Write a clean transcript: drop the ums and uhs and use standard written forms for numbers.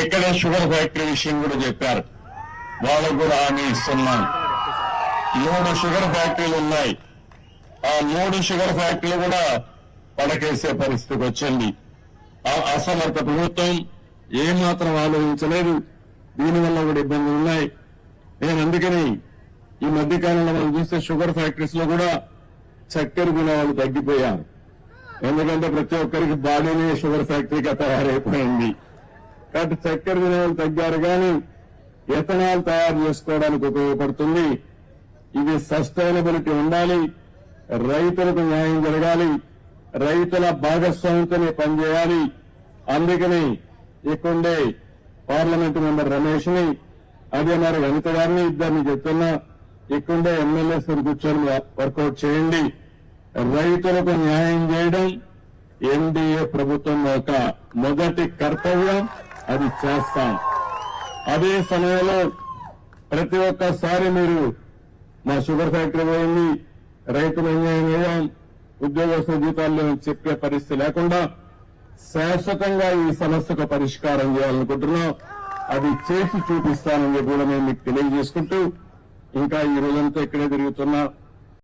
ఇక్కడే sugar factory విషయం కూడా చెప్పారు. వాళ్ళకు కూడా హామీ ఇస్తున్నాం. 3 షుగర్ ఫ్యాక్టరీలు ఉన్నాయి. ఆ 3 షుగర్ ఫ్యాక్టరీలు కూడా పడకేసే పరిస్థితికి వచ్చింది. ఆ అసమర్థ ప్రభుత్వం ఏమాత్రం ఆలోచించలేదు. దీనివల్ల కూడా ఇబ్బందులు ఉన్నాయి. నేను అందుకని ఈ మధ్యకాలంలో మనం చూస్తే షుగర్ ఫ్యాక్టరీస్ లో కూడా చక్కెర కొనే వాళ్ళు తగ్గిపోయారు. ఎందుకంటే ప్రతి ఒక్కరికి బాడీనే షుగర్ ఫ్యాక్టరీగా తయారైపోయింది. కాబట్టి చక్కెర కొనే వాళ్ళు తగ్గారు. కానీ ఎథనాల్ తయారు చేసుకోవడానికి ఉపయోగపడుతుంది. ఇది సస్టైనబిలిటీ ఉండాలి. రైతులకు న్యాయం జరగాలి. రైతుల భాగస్వామ్యంతోనే పనిచేయాలి. అందుకని ఇక్కడే పార్లమెంటు మెంబర్ రమేష్ ని, అదే మరి వనిత గారిని, ఇద్దరిని చెప్తున్నా, ఇక్కడే ఎమ్మెల్యేస్ కూర్చొని వర్కౌట్ చేయండి. రైతులకు న్యాయం చేయడం ఎన్డీఏ ప్రభుత్వం యొక్క మొదటి కర్తవ్యం. అది చేస్తాం. అదే సమయంలో ప్రతి ఒక్కసారి మీరు మా షుగర్ ఫ్యాక్టరీ పోయింది, రైతులు అన్యాయం చేయడం, ఉద్యోగస్తుల జీతాల్లో చెప్పే పరిస్థితి లేకుండా శాశ్వతంగా ఈ సమస్యకు పరిష్కారం చేయాలనుకుంటున్నాం. అది చేసి చూపిస్తానని కూడా నేను మీకు తెలియజేసుకుంటూ, ఇంకా ఈ రోజంతా ఇక్కడే తిరుగుతున్నా.